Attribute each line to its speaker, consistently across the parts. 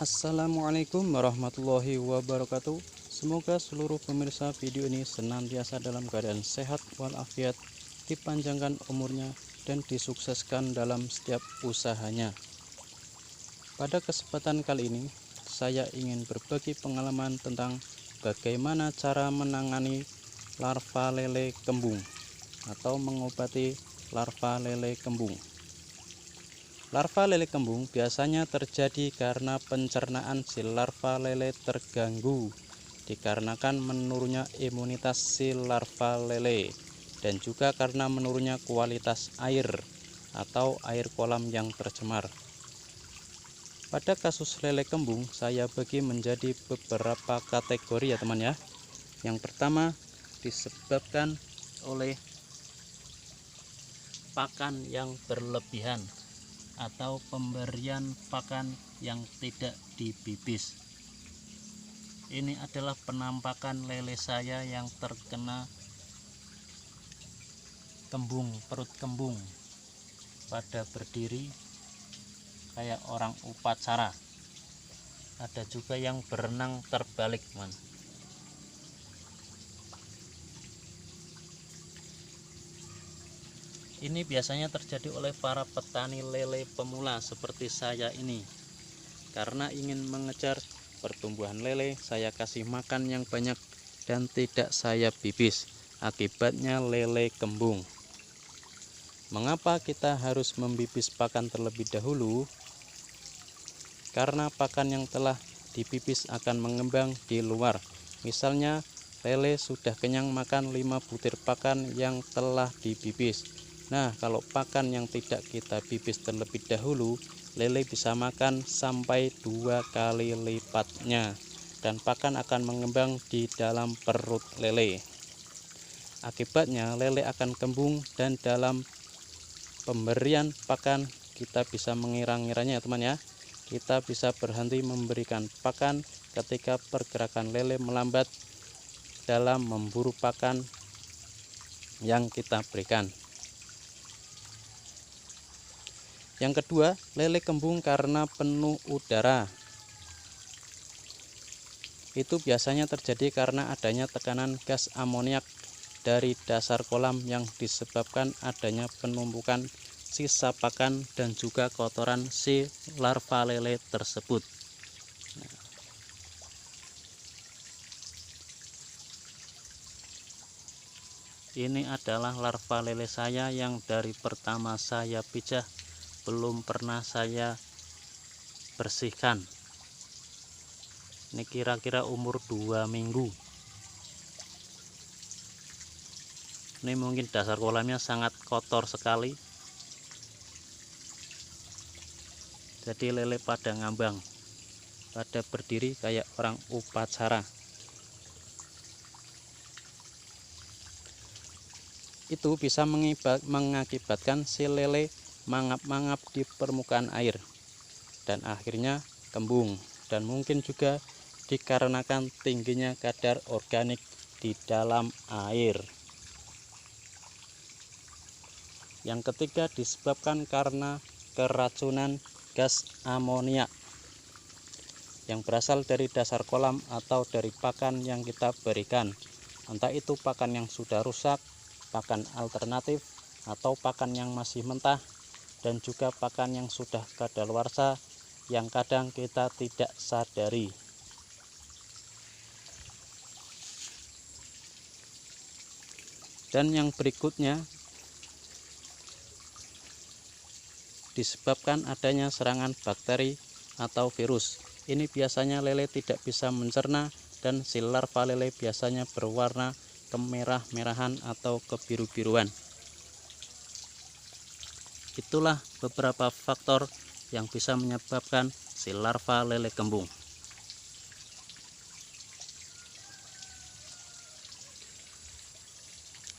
Speaker 1: Assalamualaikum warahmatullahi wabarakatuh. Semoga seluruh pemirsa video ini senantiasa dalam keadaan sehat walafiat, dipanjangkan umurnya, dan disukseskan dalam setiap usahanya. Pada kesempatan kali ini, saya ingin berbagi pengalaman tentang bagaimana cara menangani larva lele kembung atau mengobati larva lele kembung. Larva lele kembung biasanya terjadi karena pencernaan si larva lele terganggu dikarenakan menurunnya imunitas si larva lele dan juga karena menurunnya kualitas air atau air kolam yang tercemar. Pada kasus lele kembung saya bagi menjadi beberapa kategori ya teman ya. Yang pertama disebabkan oleh pakan yang berlebihan atau pemberian pakan yang tidak dibibis. Ini adalah penampakan lele saya yang terkena kembung, perut kembung, pada berdiri kayak orang upacara. Ada juga yang berenang terbalik, teman. Ini biasanya terjadi oleh para petani lele pemula seperti saya ini. Karena ingin mengejar pertumbuhan lele, saya kasih makan yang banyak dan tidak saya bibis. Akibatnya lele kembung. Mengapa kita harus membibis pakan terlebih dahulu? Karena pakan yang telah dibibis akan mengembang di luar. Misalnya lele sudah kenyang makan 5 butir pakan yang telah dibibis. Nah, kalau pakan yang tidak kita bibis terlebih dahulu, lele bisa makan sampai 2 kali lipatnya dan pakan akan mengembang di dalam perut lele. Akibatnya lele akan kembung dan dalam pemberian pakan kita bisa mengira-ngiranya ya teman ya. Kita bisa berhenti memberikan pakan ketika pergerakan lele melambat dalam memburu pakan yang kita berikan. Yang kedua, lele kembung karena penuh udara. Itu biasanya terjadi karena adanya tekanan gas amoniak dari dasar kolam yang disebabkan adanya penumpukan sisa pakan dan juga kotoran si larva lele tersebut. Ini adalah larva lele saya yang dari pertama saya pijah belum pernah saya bersihkan. Ini kira-kira umur 2 minggu. Ini mungkin dasar kolamnya sangat kotor sekali. Jadi lele pada ngambang, pada berdiri kayak orang upacara. Itu bisa mengakibatkan si lele mangap-mangap di permukaan air dan akhirnya kembung, dan mungkin juga dikarenakan tingginya kadar organik di dalam air. Yang ketiga disebabkan karena keracunan gas amoniak yang berasal dari dasar kolam atau dari pakan yang kita berikan, entah itu pakan yang sudah rusak, pakan alternatif, atau pakan yang masih mentah, dan juga pakan yang sudah kadaluarsa yang kadang kita tidak sadari. Dan yang berikutnya disebabkan adanya serangan bakteri atau virus. Ini biasanya lele tidak bisa mencerna dan si larva lele biasanya berwarna kemerah-merahan atau kebiru-biruan. Itulah beberapa faktor yang bisa menyebabkan si larva lele kembung.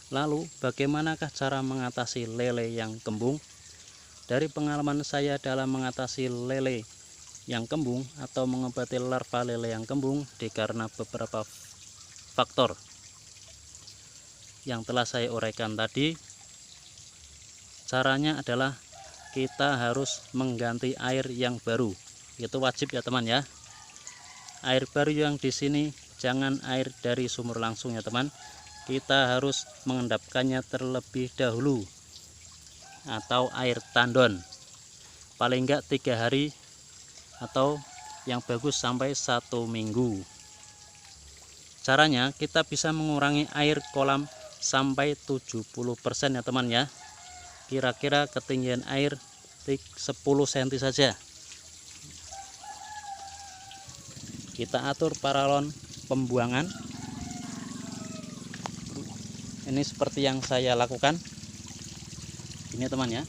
Speaker 1: Lalu, bagaimanakah cara mengatasi lele yang kembung? Dari pengalaman saya dalam mengatasi lele yang kembung atau mengobati larva lele yang kembung dikarenakan beberapa faktor yang telah saya uraikan tadi. Caranya adalah kita harus mengganti air yang baru. Itu wajib ya teman ya. Air baru yang di sini jangan air dari sumur langsung ya teman. Kita harus mengendapkannya terlebih dahulu, atau air tandon. Paling enggak 3 hari atau yang bagus sampai 1 minggu. Caranya kita bisa mengurangi air kolam sampai 70% ya teman ya. Kira-kira ketinggian air 10 cm saja. Kita atur paralon pembuangan. Ini seperti yang saya lakukan. Ini teman ya.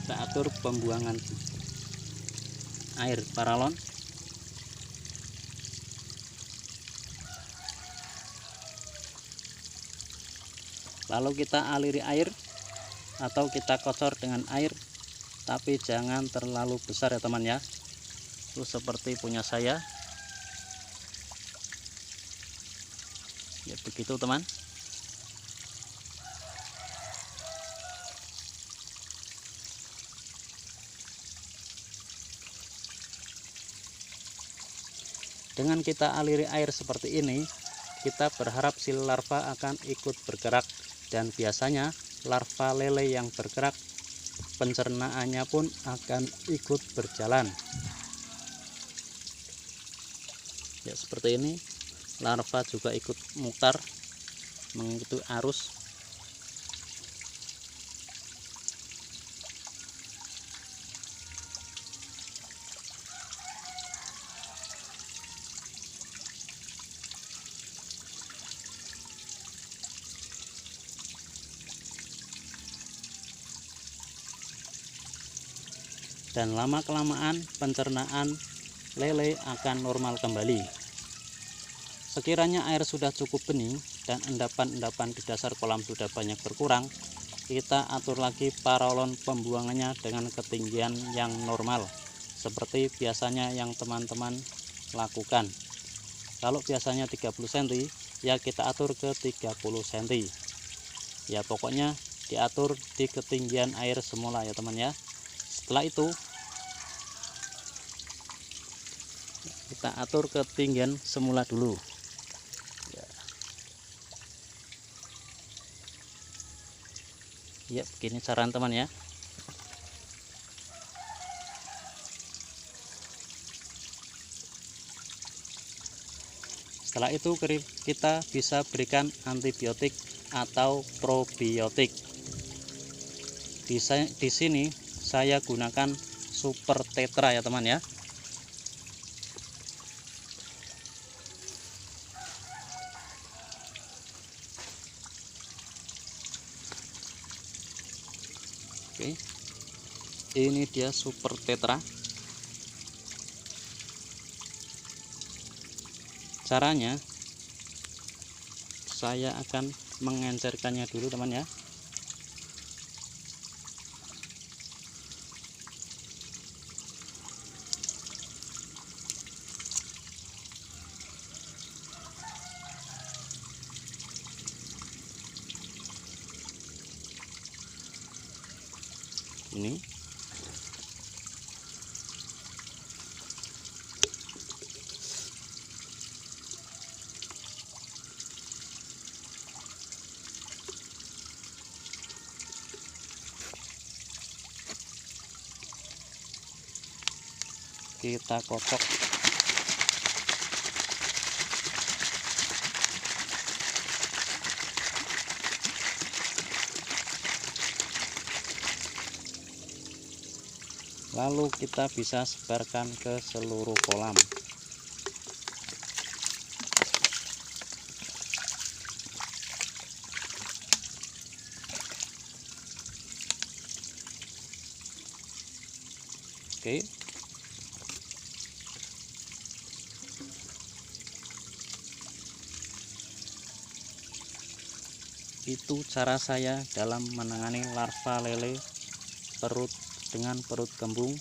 Speaker 1: Kita atur pembuangan air paralon. Lalu kita aliri air atau kita kocor dengan air, tapi jangan terlalu besar ya teman ya. Itu seperti punya saya. Ya begitu teman. Dengan kita aliri air seperti ini, kita berharap si larva akan ikut bergerak. Dan biasanya larva lele yang bergerak, pencernaannya pun akan ikut berjalan. Ya seperti ini, larva juga ikut mutar mengikuti arus. Dan lama-kelamaan pencernaan lele akan normal kembali. Sekiranya air sudah cukup bening dan endapan-endapan di dasar kolam sudah banyak berkurang, kita atur lagi paralon pembuangannya dengan ketinggian yang normal, seperti biasanya yang teman-teman lakukan. Kalau biasanya 30 cm, ya kita atur ke 30 cm. Ya pokoknya diatur di ketinggian air semula ya teman ya. Setelah itu kita atur ketinggian semula dulu ya, begini cara teman ya. Setelah itu kita bisa berikan antibiotik atau probiotik. Di sini saya gunakan Super Tetra ya teman ya. Oke, ini dia Super Tetra. Caranya saya akan mengencerkannya dulu teman ya. Ini kita kocok. Lalu kita bisa sebarkan ke seluruh kolam. Oke. Itu cara saya dalam menangani larva lele dengan perut kembung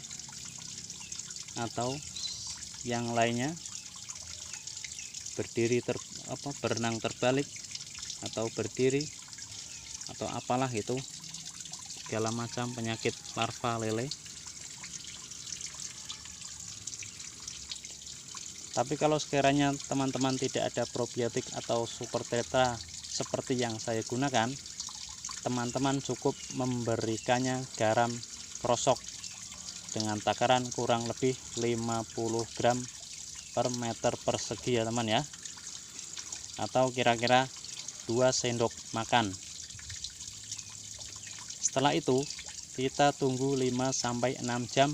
Speaker 1: atau yang lainnya, berenang terbalik atau berdiri atau apalah itu, segala macam penyakit larva lele. Tapi kalau sekiranya teman-teman tidak ada probiotik atau super tetra seperti yang saya gunakan, teman-teman cukup memberikannya garam krosok dengan takaran kurang lebih 50 gram per meter persegi ya teman ya, atau kira-kira 2 sendok makan. Setelah itu kita tunggu 5-6 jam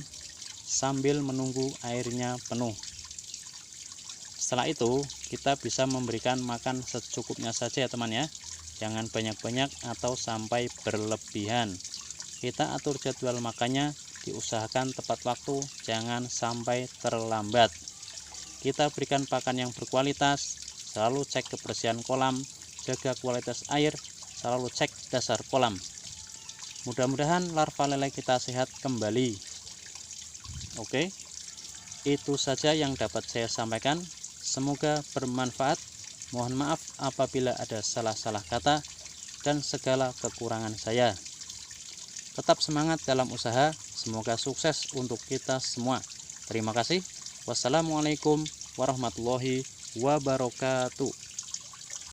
Speaker 1: sambil menunggu airnya penuh. Setelah itu kita bisa memberikan makan secukupnya saja ya teman ya, jangan banyak-banyak atau sampai berlebihan. Kita atur jadwal makannya, diusahakan tepat waktu, jangan sampai terlambat. Kita berikan pakan yang berkualitas, selalu cek kebersihan kolam, jaga kualitas air, selalu cek dasar kolam. Mudah-mudahan larva lele kita sehat kembali. Oke, itu saja yang dapat saya sampaikan. Semoga bermanfaat. Mohon maaf apabila ada salah-salah kata dan segala kekurangan saya. Tetap semangat dalam usaha. Semoga sukses untuk kita semua. Terima kasih. Wassalamualaikum warahmatullahi wabarakatuh.